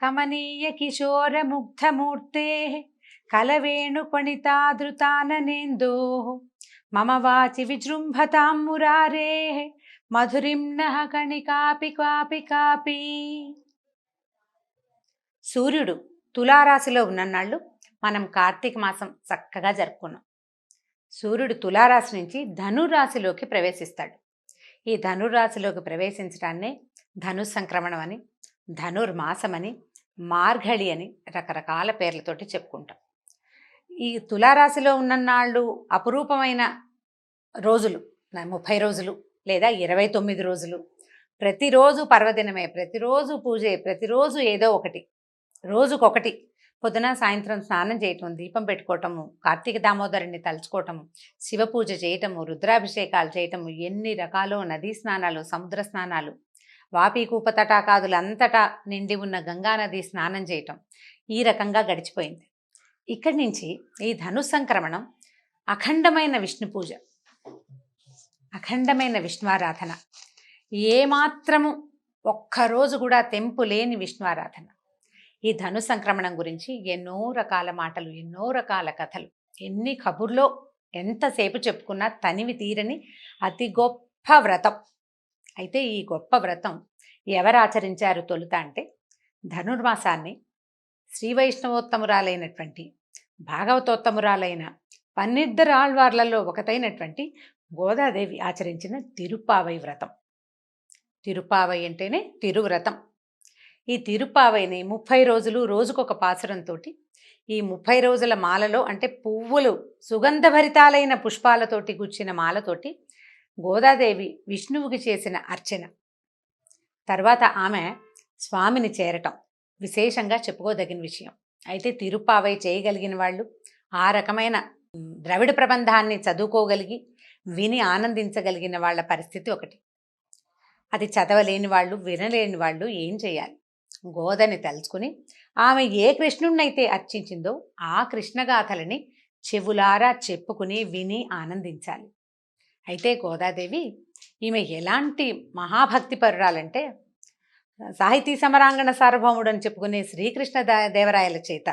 కమనీయ కిశోర ముగ్ధమూర్తే కలవేణుపణితాదృతాననేందో మమ వాచి విజృంభతాం మురారే మధురిం నః కణికాపి copy copy. సూర్యుడు తులారాశిలో ఉన్ననాళ్ళు మనం కార్తీక మాసం చక్కగా జరుపుకున్నాం. సూర్యుడు తులారాశి నుంచి ధనురాశిలోకి ప్రవేశిస్తాడు. ఈ ధనురాశిలోకి ప్రవేశించడాన్నే ధను సంక్రమణం అని, ధనుర్మాసం అని, మార్గళి అని రకరకాల పేర్లతోటి చెప్పుకుంటాం. ఈ తులారాశిలో ఉన్ననాళ్ళు అపురూపమైన రోజులు 30 రోజులు లేదా 29 రోజులు. ప్రతిరోజు పర్వదినమే, ప్రతిరోజు పూజే, ప్రతిరోజు ఏదో ఒకటి, రోజుకొకటి. పొద్దున సాయంత్రం స్నానం చేయటం, దీపం పెట్టుకోవటము, కార్తీక దామోదరుణ్ణి తలుచుకోవటము, శివ పూజ చేయటము, రుద్రాభిషేకాలు చేయటము, ఎన్ని రకాలో నదీ స్నానాలు, సముద్ర స్నానాలు, వాపి కూప తటాకాదులు అంతటా నిండి ఉన్న గంగానది స్నానం చేయటం, ఈ రకంగా గడిచిపోయింది. ఇక్కడి నుంచి ఈ ధను సంక్రమణం అఖండమైన విష్ణు పూజ, అఖండమైన విష్ణువారాధన, ఏమాత్రము ఒక్కరోజు కూడా తెంపు లేని విష్ణువారాధన. ఈ ధను సంక్రమణం గురించి ఎన్నో రకాల మాటలు, ఎన్నో రకాల కథలు, ఎన్ని కబుర్లో ఎంతసేపు చెప్పుకున్నా తనివి తీరని అతి గొప్ప వ్రతం. అయితే ఈ గొప్ప వ్రతం ఎవరు ఆచరించారు తొలుత అంటే, ధనుర్మాసాన్ని శ్రీ వైష్ణవోత్తమురాలైనటువంటి భాగవతోత్తమురాలైన 12 ఆళ్వార్లలో ఒకటైనటువంటి గోదాదేవి ఆచరించిన తిరుప్పావై వ్రతం. తిరుప్పావై అంటేనే తిరువ్రతం. ఈ తిరుప్పావైని 30 రోజులు రోజుకొక పాసురంతో, ఈ 30 రోజుల మాలలో అంటే పువ్వులు సుగంధభరితాలైన పుష్పాలతోటి గుచ్చిన మాలతోటి గోదాదేవి విష్ణువుకి చేసిన అర్చన, తర్వాత ఆమె స్వామిని చేరటం విశేషంగా చెప్పుకోదగిన విషయం. అయితే తిరుప్పావై చేయగలిగిన వాళ్ళు, ఆ రకమైన ద్రవిడ ప్రబంధాన్ని చదువుకోగలిగి విని ఆనందించగలిగిన వాళ్ళ పరిస్థితి ఒకటి. అది చదవలేని వాళ్ళు, వినలేని వాళ్ళు ఏం చేయాలి? గోదని తలుచుకుని ఆమె ఏ కృష్ణుణ్ణైతే అర్చించిందో ఆ కృష్ణగాథలని చెవులారా చెప్పుకుని విని ఆనందించాలి. అయితే గోదాదేవి ఈమె ఎలాంటి మహాభక్తి పరురాలంటే, సాహితీ సమరాంగణ సార్వభౌముడు అని చెప్పుకునే శ్రీకృష్ణ దేవరాయల చేత,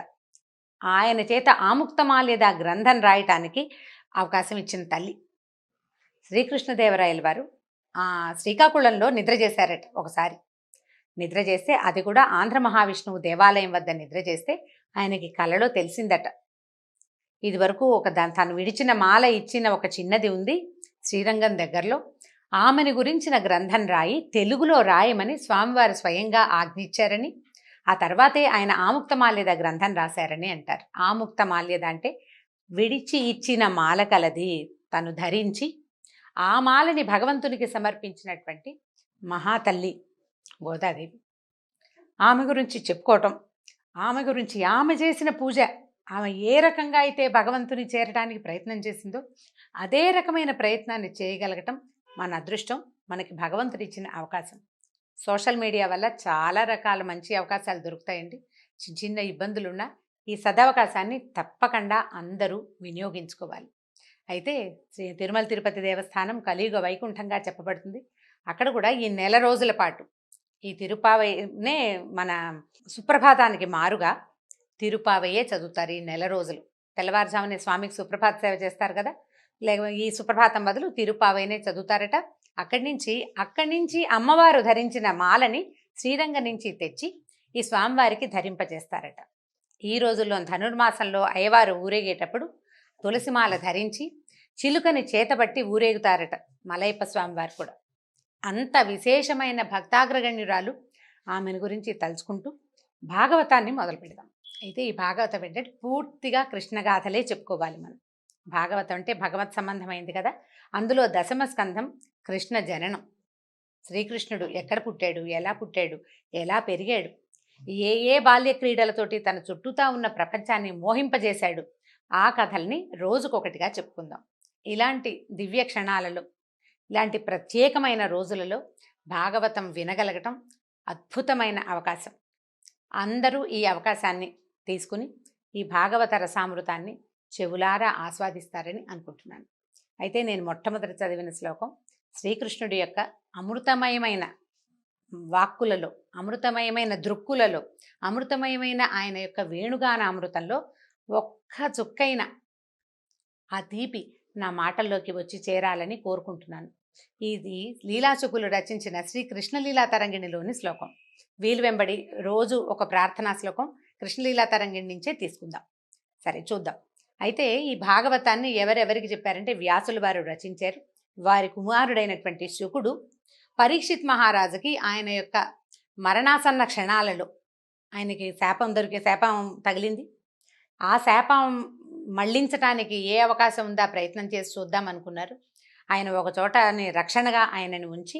ఆయన చేత ఆముక్తమాల్యద గ్రంథం రాయటానికి అవకాశం ఇచ్చిన తల్లి. శ్రీకృష్ణదేవరాయల వారు శ్రీకాకుళంలో నిద్ర చేశారట ఒకసారి. నిద్ర చేస్తే, అది కూడా ఆంధ్ర మహావిష్ణువు దేవాలయం వద్ద నిద్ర చేస్తే ఆయనకి కలలో తెలిసిందట, ఇది వరకు తను విడిచిన మాల ఇచ్చిన ఒక చిన్నది ఉంది శ్రీరంగం దగ్గరలో, ఆమెను గురించిన గ్రంథం రాయి తెలుగులో రాయమని స్వామివారు స్వయంగా ఆజ్ఞించారని, ఆ తర్వాతే ఆయన ఆముక్తమాల్యద గ్రంథం రాశారని అంటారు. ఆముక్తమాల్యద అంటే విడిచి ఇచ్చిన మాల కలది, తను ధరించి ఆ మాలని భగవంతునికి సమర్పించినటువంటి మహాతల్లి గోదాదేవి. ఆమె గురించి చెప్పుకోవటం, ఆమె గురించి ఆమె చేసిన పూజ, ఆమె ఏ రకంగా అయితే భగవంతుని చేరడానికి ప్రయత్నం చేసిందో అదే రకమైన ప్రయత్నాన్ని చేయగలగటం మన అదృష్టం, మనకి భగవంతుడు ఇచ్చిన అవకాశం. సోషల్ మీడియా వల్ల చాలా రకాల మంచి అవకాశాలు దొరుకుతాయండి. చిన్న చిన్న ఇబ్బందులున్నా ఈ సదవకాశాన్ని తప్పకుండా అందరూ వినియోగించుకోవాలి. అయితే తిరుమల తిరుపతి దేవస్థానం కలియుగ వైకుంఠంగా చెప్పబడుతుంది. అక్కడ కూడా ఈ నెల రోజుల పాటు ఈ తిరుప్పావైనే మన సుప్రభాతానికి మారుగా తిరుప్పావయ్యే చదువుతారు. ఈ నెల రోజులు తెల్లవారుజామునే స్వామికి సుప్రభాత సేవ చేస్తారు కదా, లేక ఈ సుప్రభాతం బదులు తిరుప్పావైనే చదువుతారట. అక్కడి నుంచి అమ్మవారు ధరించిన మాలని శ్రీరంగం నుంచి తెచ్చి ఈ స్వామివారికి ధరింపజేస్తారట. ఈ రోజుల్లో ధనుర్మాసంలో అయ్యవారు ఊరేగేటప్పుడు తులసిమాల ధరించి చిలుకని చేతబట్టి ఊరేగుతారట మలయప్ప స్వామివారు కూడా. అంత విశేషమైన భక్తాగ్రగణ్యురాలు. ఆమెను గురించి తలుచుకుంటూ భాగవతాన్ని మొదలు పెడదాం. అయితే ఈ భాగవతం ఏంటంటే పూర్తిగా కృష్ణగాథలే చెప్పుకోవాలి మనం. భాగవతం అంటే భగవత్ సంబంధమైంది కదా. అందులో 10వ స్కంధం కృష్ణ జననం. శ్రీకృష్ణుడు ఎక్కడ పుట్టాడు, ఎలా పుట్టాడు, ఎలా పెరిగాడు, ఏ బాల్య క్రీడలతోటి తన చుట్టూతా ఉన్న ప్రపంచాన్ని మోహింపజేశాడు, ఆ కథల్ని రోజుకొకటిగా చెప్పుకుందాం. ఇలాంటి దివ్య క్షణాలలో, ఇలాంటి ప్రత్యేకమైన రోజులలో భాగవతం వినగలగటం అద్భుతమైన అవకాశం. అందరూ ఈ అవకాశాన్ని తీసుకుని ఈ భాగవత రసామృతాన్ని చెవులారా ఆస్వాదిస్తారని అనుకుంటున్నాను. అయితే నేను మొట్టమొదటి చదివిన శ్లోకం శ్రీకృష్ణుడి యొక్క అమృతమయమైన వాక్కులలో, అమృతమయమైన దృక్కులలో, అమృతమయమైన ఆయన యొక్క వేణుగాన అమృతంలో ఒక్క చుక్కైన ఆ తీపి నా మాటల్లోకి వచ్చి చేరాలని కోరుకుంటున్నాను. ఇది లీలాశుకులు రచించిన శ్రీ కృష్ణలీలా తరంగిణిలోని శ్లోకం. వీలు వెంబడి రోజు ఒక ప్రార్థనా శ్లోకం కృష్ణలీలా తరంగిణి నుంచే తీసుకుందాం. సరే చూద్దాం. అయితే ఈ భాగవతాన్ని ఎవరెవరికి చెప్పారంటే వ్యాసులు వారు రచించారు. వారి కుమారుడైనటువంటి శుకుడు పరీక్షిత్ మహారాజుకి ఆయన యొక్క మరణాసన్న క్షణాలలో ఆయనకి శాపం తగిలింది. ఆ శాపం మళ్లించటానికి ఏ అవకాశం ఉందా ప్రయత్నం చేసి చూద్దాం అనుకున్నారు. ఆయన ఒక చోటని రక్షణగా ఆయనని ఉంచి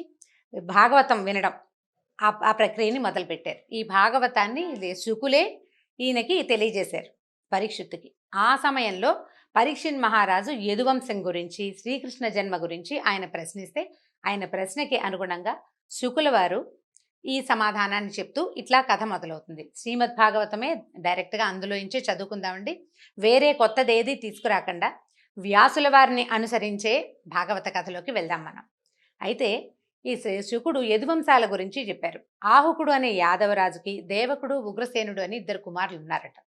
భాగవతం వినడం ఆ ప్రక్రియని మొదలుపెట్టారు. ఈ భాగవతాన్ని శుకులే ఈయనకి తెలియజేశారు పరీక్షిత్తుకి. ఆ సమయంలో పరీక్షిత్ మహారాజు యదువంశం గురించి, శ్రీకృష్ణ జన్మ గురించి ఆయన ప్రశ్నిస్తే ఆయన ప్రశ్నకి అనుగుణంగా శుకుల వారు ఈ సమాధానాన్ని చెప్తూ ఇట్లా కథ మొదలవుతుంది. శ్రీమద్ భాగవతమే డైరెక్ట్గా అందులో నుంచే చదువుకుందామండి. వేరే కొత్తదేది తీసుకురాకుండా వ్యాసుల వారిని అనుసరించే భాగవత కథలోకి వెళ్దాం మనం. అయితే ఈ శుకుడు యదువంశాల గురించి చెప్పారు. ఆహుకుడు అనే యాదవరాజుకి దేవకుడు, ఉగ్రసేనుడు అని 2 కుమారులు ఉన్నారట.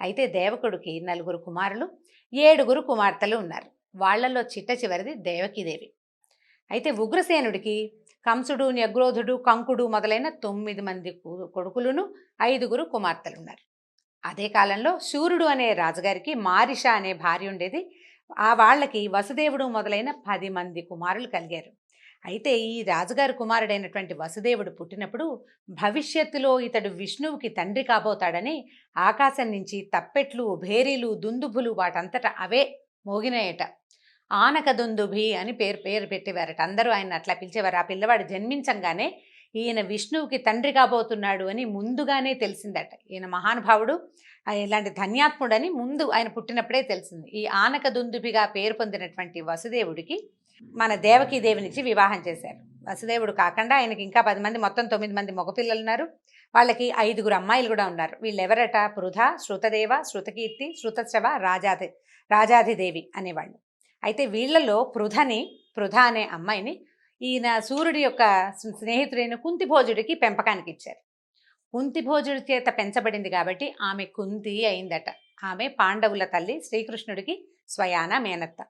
అయితే దేవకుడికి 4 కుమారులు, 7 కుమార్తెలు ఉన్నారు. వాళ్లలో చిట్ట చివరిది దేవకీదేవి. అయితే ఉగ్రసేనుడికి కంసుడు, న్యగ్రోధుడు, కంకుడు మొదలైన 9 మంది కొడుకులను, 5 కుమార్తెలు ఉన్నారు. అదే కాలంలో శూరుడు అనే రాజుగారికి మారిష అనే భార్య ఉండేది. ఆ వాళ్ళకి వసుదేవుడు మొదలైన 10 మంది కుమారులు కలిగారు. అయితే ఈ రాజుగారి కుమారుడైనటువంటి వసుదేవుడు పుట్టినప్పుడు భవిష్యత్తులో ఇతడు విష్ణువుకి తండ్రి కాబోతాడని ఆకాశం నుంచి తప్పెట్లు, భేరీలు, దుందుభులు వాటంతట అవే మోగినాయట. ఆనక దుందుభి అని పేరు పెట్టేవారట. అందరూ ఆయన అట్లా పిలిచేవారు. ఆ పిల్లవాడు జన్మించంగానే ఈయన విష్ణువుకి తండ్రి కాబోతున్నాడు అని ముందుగానే తెలిసిందట. ఈయన మహానుభావుడు, ఇలాంటి ధన్యాత్ముడని ముందు ఆయన పుట్టినప్పుడే తెలిసింది. ఈ ఆనక దుందుభిగా పేరు పొందినటువంటి వసుదేవుడికి మన దేవకీదేవినిచ్చి వివాహం చేశారు. వసుదేవుడు కాకుండా ఆయనకి ఇంకా 10 మంది, మొత్తం 9 మంది మగపిల్లలు ఉన్నారు. వాళ్ళకి 5 అమ్మాయిలు కూడా ఉన్నారు. వీళ్ళెవరట? పృథ, శృతదేవ, శృతకీర్తి, శృతశ్రవ, రాజాధిదేవి అనేవాళ్ళు. అయితే వీళ్లలో పృథ అనే అమ్మాయిని ఈయన సూర్యుడి యొక్క స్నేహితుడైన కుంతిభోజుడికి పెంపకానికి ఇచ్చారు. కుంతిభోజుడి చేత పెంచబడింది కాబట్టి ఆమె కుంతి అయిందట. ఆమె పాండవుల తల్లి, శ్రీకృష్ణుడికి స్వయాన మేనత్త.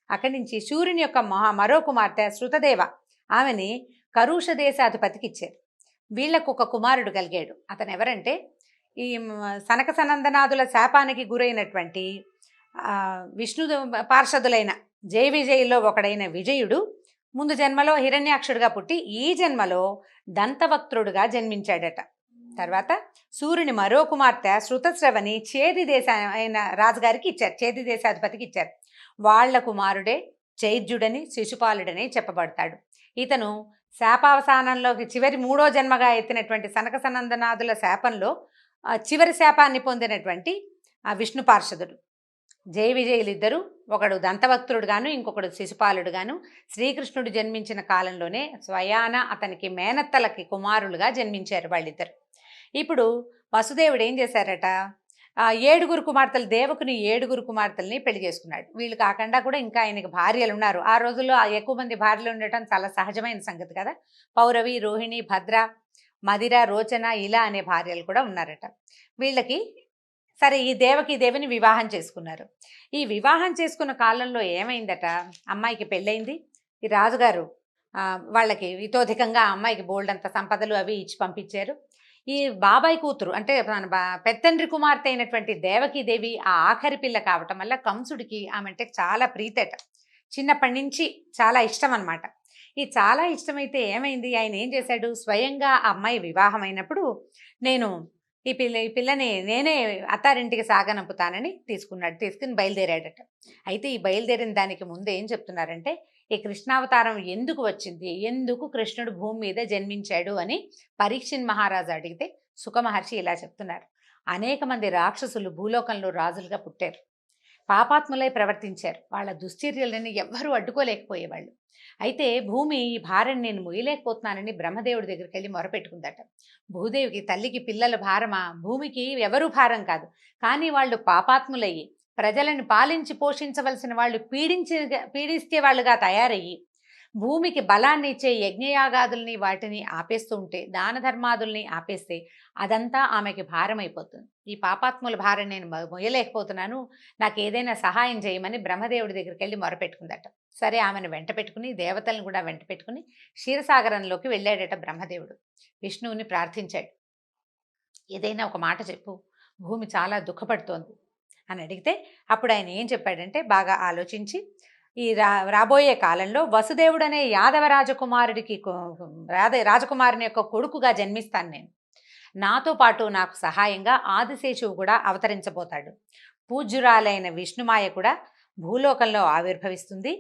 అక్కడి నుంచి సూర్యుని యొక్క మరో కుమార్తె శృతదేవ, ఆమెని కరుష దేశాధిపతికి ఇచ్చారు. వీళ్లకు ఒక కుమారుడు కలిగాడు. అతను ఎవరంటే ఈ సనక సనందనాదుల శాపానికి గురైనటువంటి విష్ణు పార్షదులైన జయ విజయుల్లో ఒకడైన విజయుడు ముందు జన్మలో హిరణ్యాక్షుడిగా పుట్టి ఈ జన్మలో దంతవక్త్రుడుగా జన్మించాడట. తర్వాత సూర్యుని మరో కుమార్తె శృతశ్రవని చేది అయిన రాజుగారికి ఇచ్చారు, చేది దేశాధిపతికి ఇచ్చారు. వాళ్ల కుమారుడే చైద్యుడని, శిశుపాలుడని చెప్పబడతాడు. ఇతను శాపావసానంలోకి చివరి 3వ జన్మగా ఎత్తినటువంటి సనక సనందనాదుల శాపంలో చివరి శాపాన్ని పొందినటువంటి ఆ విష్ణు పార్షదుడు. జయ విజయులిద్దరూ, ఒకడు దంతవక్త్రుడు గాను, ఇంకొకడు శిశుపాలుడు గాను శ్రీకృష్ణుడు జన్మించిన కాలంలోనే స్వయాన అతనికి మేనత్తలకి కుమారులుగా జన్మించారు వాళ్ళిద్దరు. ఇప్పుడు వసుదేవుడు ఏం చేశారట? 7 కుమార్తెలు, దేవకుని 7 కుమార్తెల్ని పెళ్లి చేసుకున్నాడు. వీళ్ళు కాకుండా కూడా ఇంకా ఆయనకి భార్యలు ఉన్నారు. ఆ రోజుల్లో ఎక్కువ మంది భార్యలు ఉండటం చాలా సహజమైన సంగతి కదా. పౌరవి, రోహిణి, భద్ర, మదిర, రోచన ఇలా అనే భార్యలు కూడా ఉన్నారట. వీళ్ళకి సరే ఈ దేవిని వివాహం చేసుకున్నారు. ఈ వివాహం చేసుకున్న కాలంలో ఏమైందట? అమ్మాయికి పెళ్ళయింది. ఈ రాజుగారు వాళ్ళకి ఇతోధికంగా అమ్మాయికి బోల్డంత సంపదలు అవి ఇచ్చి పంపించారు. ఈ బాబాయ్ కూతురు అంటే మన పెత్తండ్రి కుమార్తె అయినటువంటి దేవకీదేవి ఆ ఆఖరి పిల్ల కావటం వల్ల కంసుడికి ఆమె అంటే చాలా ప్రీతట. చిన్నప్పటి నుంచి చాలా ఇష్టం అనమాట. ఈ చాలా ఇష్టమైతే ఏమైంది, ఆయన ఏం చేశాడు? స్వయంగా ఆ అమ్మాయి వివాహం అయినప్పుడు నేను ఈ పిల్లని నేనే అత్తారింటికి సాగనంపుతానని తీసుకుని బయలుదేరాడట. అయితే ఈ బయలుదేరిన దానికి ముందు ఏం చెప్తున్నారంటే, ఈ కృష్ణావతారం ఎందుకు వచ్చింది, ఎందుకు కృష్ణుడు భూమి మీద జన్మించాడు అని పరీక్షిత్ మహారాజు అడిగితే సుఖమహర్షి ఇలా చెప్తున్నారు. అనేక మంది రాక్షసులు భూలోకంలో రాజులుగా పుట్టారు, పాపాత్ములై ప్రవర్తించారు. వాళ్ళ దుశ్చర్యలని ఎవ్వరూ అడ్డుకోలేకపోయేవాళ్ళు. అయితే భూమి ఈ భారం నేను మొయ్యలేకపోతున్నానని బ్రహ్మదేవుడి దగ్గరికి వెళ్ళి మొరపెట్టుకుందట. భూదేవికి తల్లికి పిల్లల భారమా? భూమికి ఎవరూ భారం కాదు, కానీ వాళ్ళు పాపాత్ములయ్యి ప్రజలను పాలించి పోషించవలసిన వాళ్ళు పీడించే వాళ్ళుగా తయారయ్యి భూమికి బలాన్ని ఇచ్చే యజ్ఞయాగాదుల్ని వాటిని ఆపేస్తూ ఉంటే, దాన ధర్మాదుల్ని ఆపేస్తే అదంతా ఆమెకి భారమైపోతుంది. ఈ పాపాత్ముల భారం నేను మొయ్యలేకపోతున్నాను, నాకు ఏదైనా సహాయం చేయమని బ్రహ్మదేవుడి దగ్గరికి వెళ్ళి మొరపెట్టుకుందట. సరే, ఆమెను వెంట పెట్టుకుని దేవతలను కూడా వెంట పెట్టుకుని క్షీరసాగరంలోకి వెళ్ళాడట బ్రహ్మదేవుడు. విష్ణువుని ప్రార్థించాడు. ఏదైనా ఒక మాట చెప్పు, భూమి చాలా దుఃఖపడుతోంది అని అడిగితే అప్పుడు ఆయన ఏం చెప్పాడంటే, బాగా ఆలోచించి, ఈ రాబోయే కాలంలో వసుదేవుడనే యాదవ రాజకుమారుడికి రాజకుమారుని యొక్క కొడుకుగా జన్మిస్తాను నేను. నాతో పాటు నాకు సహాయంగా ఆదిశేషువు కూడా అవతరించబోతాడు. పూజ్యురాలైన విష్ణుమాయ కూడా భూలోకంలో ఆవిర్భవిస్తుంది.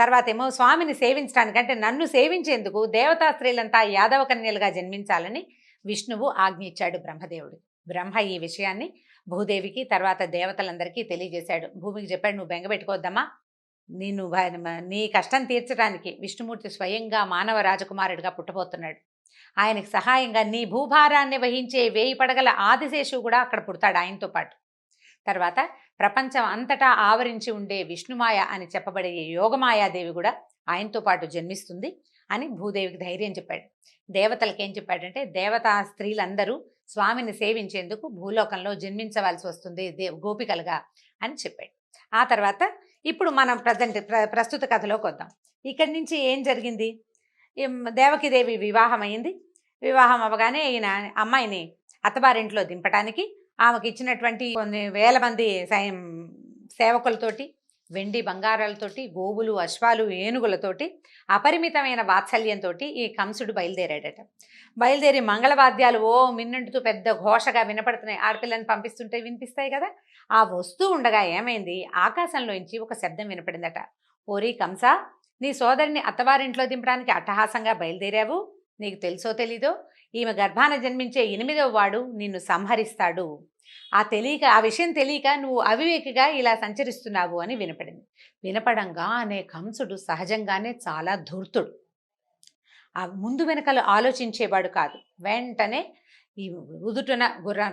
తర్వాత ఏమో స్వామిని సేవించడానికి, అంటే నన్ను సేవించేందుకు దేవతా స్త్రీలంతా యాదవ కన్యలుగా జన్మించాలని విష్ణువు ఆజ్ఞ ఇచ్చాడు బ్రహ్మదేవుడు. బ్రహ్మ ఈ విషయాన్ని భూదేవికి తర్వాత దేవతలందరికీ తెలియజేశాడు. భూమికి చెప్పాడు, నువ్వు బెంగపెట్టుకోవద్దమ్మా, నేను నీ కష్టం తీర్చడానికి విష్ణుమూర్తి స్వయంగా మానవ రాజకుమారుడిగా పుట్టబోతున్నాడు. ఆయనకు సహాయంగా నీ భూభారాన్ని వహించే 1000 పడగల ఆదిశేషువు కూడా అక్కడ పుడతాడు ఆయనతో పాటు. తర్వాత ప్రపంచం అంతటా ఆవరించి ఉండే విష్ణుమాయ అని చెప్పబడే యోగమాయాదేవి కూడా ఆయనతో పాటు జన్మిస్తుంది అని భూదేవికి ధైర్యం చెప్పాడు. దేవతలకి ఏం చెప్పాడంటే, దేవతా స్త్రీలందరూ స్వామిని సేవించేందుకు భూలోకంలో జన్మించవలసి వస్తుంది గోపికలుగా అని చెప్పాడు. ఆ తర్వాత ఇప్పుడు మనం ప్రస్తుత కథలోకి వద్దాం. ఇక్కడి నుంచి ఏం జరిగింది? దేవకీదేవి వివాహం అయింది. వివాహం అవ్వగానే ఈయన అమ్మాయిని అత్తవారింట్లో దింపడానికి ఆమెకి ఇచ్చినటువంటి కొన్ని వేల మంది సేవకులతోటి, వెండి బంగారాలతోటి, గోవులు, అశ్వాలు, ఏనుగులతోటి, అపరిమితమైన వాత్సల్యంతో ఈ కంసుడు బయలుదేరాడట. బయలుదేరి మంగళవాద్యాలు మిన్నంటుతూ పెద్ద ఘోషగా వినపడుతున్నాయి. ఆడపిల్లని పంపిస్తుంటే వినిపిస్తాయి కదా. ఆ వస్తూ ఉండగా ఏమైంది, ఆకాశంలోంచి ఒక శబ్దం వినపడిందట. ఓరి కంస, నీ సోదరిని అత్తవారింట్లో దింపడానికి అట్టహాసంగా బయలుదేరావు. నీకు తెలుసో తెలీదో, ఈమె గర్భాన జన్మించే 8వ వాడు నిన్ను సంహరిస్తాడు. ఆ విషయం తెలియక నువ్వు అవివేకిగా ఇలా సంచరిస్తున్నావు అని వినపడింది. వినపడంగానే కంసుడు సహజంగానే చాలా ధూర్తుడు. ఆ ముందు వెనకలు ఆలోచించేవాడు కాదు. వెంటనే ఈ ఉదుటున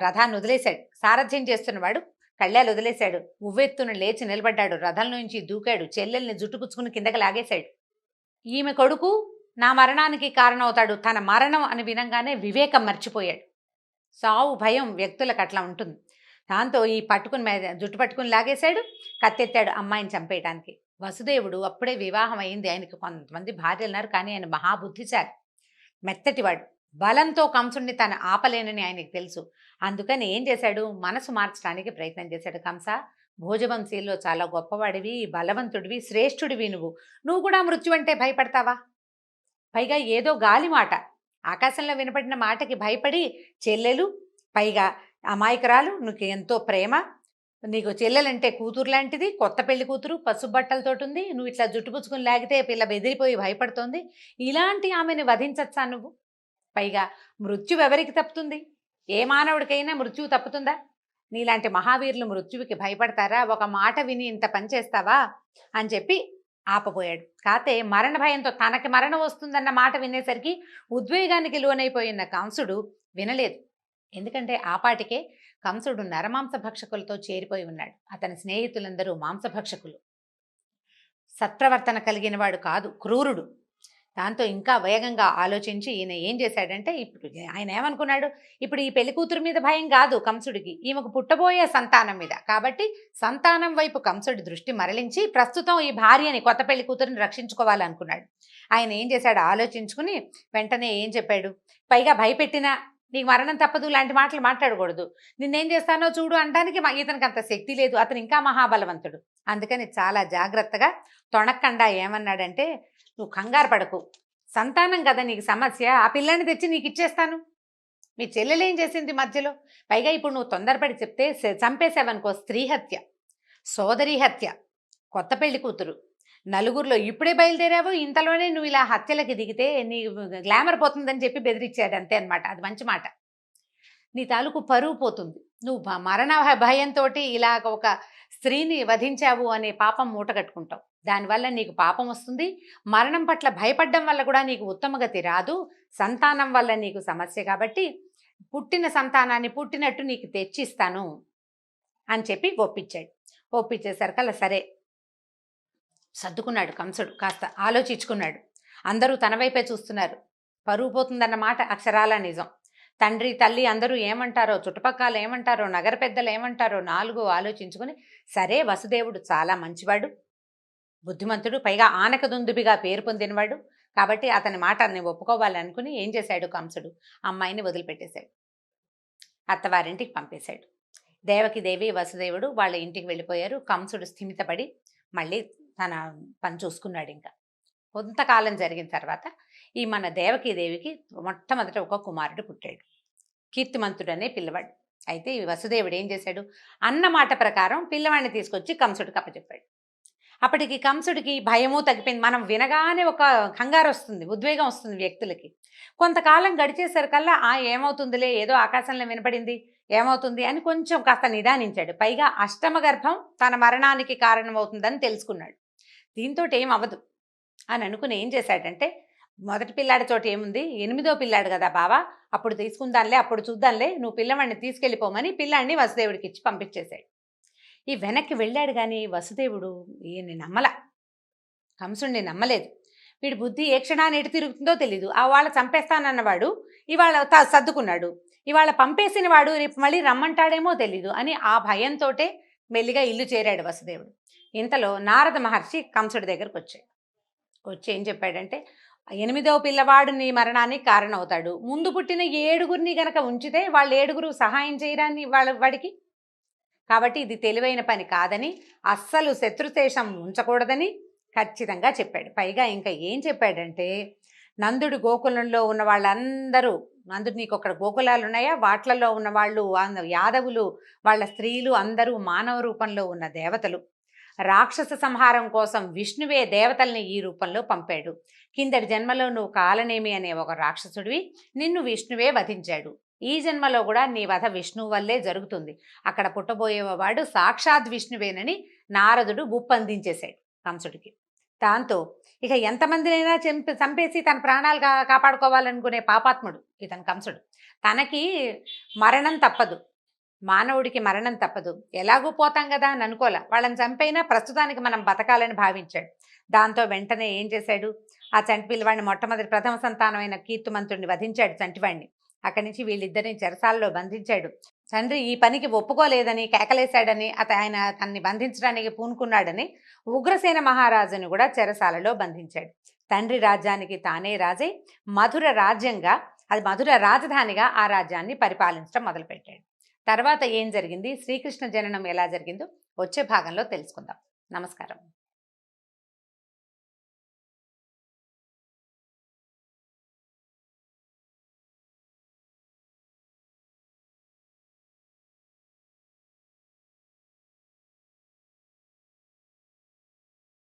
రథాన్ని వదిలేశాడు. సారథ్యం చేస్తున్నవాడు కళ్ళాలు వదిలేశాడు. ఉవ్వెత్తున లేచి నిలబడ్డాడు. రథం నుంచి దూకాడు. చెల్లెల్ని జుట్టుపుచ్చుకుని కిందకి లాగేశాడు. ఈమె కొడుకు నా మరణానికి కారణమవుతాడు. తన మరణం అని వినంగానే వివేకం మర్చిపోయాడు. సావు భయం వ్యక్తులకు అట్లా ఉంటుంది. దాంతో ఈ జుట్టు పట్టుకుని లాగేశాడు. కత్తెత్తాడు అమ్మాయిని చంపేయడానికి. వసుదేవుడు అప్పుడే వివాహం అయింది. ఆయనకి కొంతమంది భార్యలు ఉన్నారు, కానీ ఆయన మహాబుద్ధిశాలి, మెత్తటివాడు. బలంతో కంసుడిని తను ఆపలేనని ఆయనకు తెలుసు. అందుకని ఏం చేశాడు, మనసు మార్చడానికి ప్రయత్నం చేశాడు. కంస, భోజవంశీల్లో చాలా గొప్పవాడివి, బలవంతుడివి, శ్రేష్ఠుడివి. నువ్వు కూడా మృత్యు అంటే భయపడతావా? పైగా ఏదో గాలి మాట, ఆకాశంలో వినపడిన మాటకి భయపడి చెల్లెలు, పైగా అమాయకురాలు, నీకు ఎంతో ప్రేమ, నీకు చెల్లెలంటే కూతురు లాంటిది, కొత్త పెళ్లి కూతురు, పసుబట్టలతోటి ఉంది, నువ్వు ఇట్లా జుట్టుపుచ్చుకుని లాగితే పిల్ల బెదిరిపోయి భయపడుతోంది. ఇలాంటి ఆమెను వధించచ్చా నువ్వు? పైగా మృత్యు ఎవరికి తప్పుతుంది? ఏ మానవుడికైనా మృత్యువు తప్పుతుందా? నీలాంటి మహావీరులు మృత్యువుకి భయపడతారా? ఒక మాట విని ఇంత పని చేస్తావా అని చెప్పి ఆపబోయాడు. కాతే మరణ భయంతో తనకి మరణం వస్తుందన్న మాట వినేసరికి ఉద్వేగానికి లోనైపోయిన కంసుడు వినలేదు. ఎందుకంటే ఆపాటికే కంసుడు నరమాంస భక్షకులతో చేరిపోయి ఉన్నాడు. అతని స్నేహితులందరూ మాంసభక్షకులు. సత్ప్రవర్తన కలిగిన వాడు కాదు, క్రూరుడు. దాంతో ఇంకా వేగంగా ఆలోచించి ఈయన ఏం చేశాడంటే, ఇప్పుడు ఆయన ఏమనుకున్నాడు, ఇప్పుడు ఈ పెళ్లి కూతురు మీద భయం కాదు కంసుడికి, ఈమెకు పుట్టబోయే సంతానం మీద. కాబట్టి సంతానం వైపు కంసుడి దృష్టి మరలించి ప్రస్తుతం ఈ భార్యని, కొత్త పెళ్లి కూతురిని రక్షించుకోవాలనుకున్నాడు. ఆయన ఏం చేశాడు, ఆలోచించుకుని వెంటనే ఏం చెప్పాడు, పైగా భయపెట్టిన నీకు మరణం తప్పదు లాంటి మాటలు మాట్లాడకూడదు, నిన్నేం చేస్తానో చూడు అనడానికి ఇతనికి అంత శక్తి లేదు, అతను ఇంకా మహాబలవంతుడు. అందుకని చాలా జాగ్రత్తగా తొణక్కండా ఏమన్నాడంటే, నువ్వు కంగారు పడకు, సంతానం కదా నీకు సమస్య, ఆ పిల్లని తెచ్చి నీకు ఇచ్చేస్తాను. మీ చెల్లెలేం చేసింది మధ్యలో? పైగా ఇప్పుడు నువ్వు తొందరపడి చెప్తే చంపేసావనుకో, స్త్రీ హత్య, సోదరి హత్య, కొత్త పెళ్లి కూతురు, నలుగురిలో ఇప్పుడే బయలుదేరావు, ఇంతలోనే నువ్వు ఇలా హత్యలకి దిగితే నీ గ్లామర్ పోతుందని చెప్పి బెదిరించాడు. అంతే అనమాట. అది మంచి మాట. నీ తాలూకు పరువు పోతుంది. నువ్వు మరణ భయంతో ఇలా ఒక స్త్రీని వధించావు అనే పాపం మూటగట్టుకుంటావు. దానివల్ల నీకు పాపం వస్తుంది. మరణం పట్ల భయపడడం వల్ల కూడా నీకు ఉత్తమగతి రాదు. సంతానం వల్ల నీకు సమస్య. కాబట్టి పుట్టిన సంతానాన్ని పుట్టినట్టు నీకు తెచ్చిస్తాను అని చెప్పి ఒప్పించాడు. ఒప్పించేసరికల్లా సరే సర్దుకున్నాడు కంసుడు, కాస్త ఆలోచించుకున్నాడు. అందరూ తన వైపే చూస్తున్నారు. పరువు పోతుందన్న మాట అక్షరాల నిజం. తండ్రి తల్లి అందరూ ఏమంటారో, చుట్టుపక్కల ఏమంటారో, నగర పెద్దలు ఏమంటారో నాలుగు ఆలోచించుకుని, సరే వసుదేవుడు చాలా మంచివాడు, బుద్ధిమంతుడు, పైగా ఆనకదుందుబిగా పేరు పొందినవాడు, కాబట్టి అతని మాట నేను ఒప్పుకోవాలనుకుని ఏం చేశాడు కంసుడు, అమ్మాయిని వదిలిపెట్టేశాడు, అత్తవారింటికి పంపేశాడు. దేవకి వసుదేవుడు వాళ్ళ ఇంటికి వెళ్ళిపోయారు. కంసుడు స్థిమితపడి మళ్ళీ తన పని చూసుకున్నాడు. ఇంకా కొంతకాలం జరిగిన తర్వాత ఈ మన దేవికి మొట్టమొదట ఒక కుమారుడు పుట్టాడు, కీర్తిమంతుడు అనే పిల్లవాడు. అయితే ఈ వసుదేవుడు ఏం చేశాడు, అన్న మాట ప్రకారం పిల్లవాడిని తీసుకొచ్చి కంసుడికి అప్పచెప్పాడు. అప్పటికి కంసుడికి భయము తగ్గిపోయింది. మనం వినగానే ఒక కంగారు వస్తుంది, ఉద్వేగం వస్తుంది వ్యక్తులకి. కొంతకాలం గడిచేసరికల్లా ఏమవుతుందిలే, ఏదో ఆకాశంలో వినపడింది, ఏమవుతుంది అని కొంచెం కాస్త నిదానించాడు. పైగా అష్టమ గర్భం తన మరణానికి కారణమవుతుందని తెలుసుకున్నాడు. దీంతో ఏం అవ్వదు అని అనుకుని ఏం చేశాడంటే, మొదటి పిల్లాడి చోట ఏముంది, 8వ పిల్లాడు కదా బావా, అప్పుడు తీసుకుందాంలే, అప్పుడు చూద్దాంలే, నువ్వు పిల్లవాడిని తీసుకెళ్ళిపోమని పిల్లాడిని వసుదేవుడికి ఇచ్చి పంపించేశాడు. ఈ వెనక్కి వెళ్ళాడు కానీ వసుదేవుడు ఈయన్ని నమ్మల, కంసుడిని నమ్మలేదు. వీడి బుద్ధి ఏ క్షణాన్ని ఎటు తిరుగుతుందో తెలీదు. వాళ్ళ చంపేస్తానన్నవాడు ఇవాళ సర్దుకున్నాడు, ఇవాళ పంపేసిన వాడు రేపు మళ్ళీ రమ్మంటాడేమో తెలీదు అని ఆ భయంతో మెల్లిగా ఇల్లు చేరాడు వసుదేవుడు. ఇంతలో నారద మహర్షి కంసుడి దగ్గరకు వచ్చాడు. వచ్చి ఏం చెప్పాడంటే, 8వ పిల్లవాడు నీ మరణానికి కారణమవుతాడు, ముందు పుట్టిన 7గురిని గనక ఉంచితే వాళ్ళు 7గురు సహాయం చేయరాని వాడికి, కాబట్టి ఇది తెలివైన పని కాదని, అస్సలు శత్రుశేషం ఉంచకూడదని ఖచ్చితంగా చెప్పాడు. పైగా ఇంకా ఏం చెప్పాడంటే, నందుడు గోకులంలో ఉన్న వాళ్ళందరూ, నందుడు నీకు అక్కడ గోకులాలు ఉన్నాయా, వాట్లలో ఉన్న వాళ్ళు యాదవులు, వాళ్ళ స్త్రీలు అందరూ మానవ రూపంలో ఉన్న దేవతలు, రాక్షస సంహారం కోసం విష్ణువే దేవతల్ని ఈ రూపంలో పంపాడు. కిందటి జన్మలో నువ్వు కాలనేమి అనే ఒక రాక్షసుడివి, నిన్ను విష్ణువే వధించాడు. ఈ జన్మలో కూడా నీ వధ విష్ణువు వల్లే జరుగుతుంది. అక్కడ పుట్టబోయేవాడు సాక్షాత్ విష్ణువేనని నారదుడు గుప్పందించేశాడు కంసుడికి. దాంతో ఇక ఎంతమందినైనా చంపేసి తన ప్రాణాలు కాపాడుకోవాలనుకునే పాపాత్ముడు ఇతను కంసుడు. తనకి మరణం తప్పదు, మానవుడికి మరణం తప్పదు, ఎలాగూ పోతాం కదా అని అనుకోలే. వాళ్ళని చంపైనా ప్రస్తుతానికి మనం బతకాలని భావించాడు. దాంతో వెంటనే ఏం చేశాడు, ఆ చంటి పిల్లవాడిని మొట్టమొదటి ప్రథమ సంతానమైన కీర్తిమంతుడిని వధించాడు, చంటివాడిని. అక్కడి నుంచి వీళ్ళిద్దరిని చెరసాలలో బంధించాడు. తండ్రి ఈ పనికి ఒప్పుకోలేదని కేకలేశాడని, ఆయన తన్ని బంధించడానికి పూనుకున్నాడని ఉగ్రసేన మహారాజుని కూడా చెరసాలలో బంధించాడు. తండ్రి రాజ్యానికి తానే రాజై మధుర రాజ్యంగా, అది మధుర రాజధానిగా ఆ రాజ్యాన్ని పరిపాలించడం మొదలుపెట్టాడు. తర్వాత ఏం జరిగింది, శ్రీకృష్ణ జననం ఎలా జరిగిందో వచ్చే భాగంలో తెలుసుకుందాం. నమస్కారం.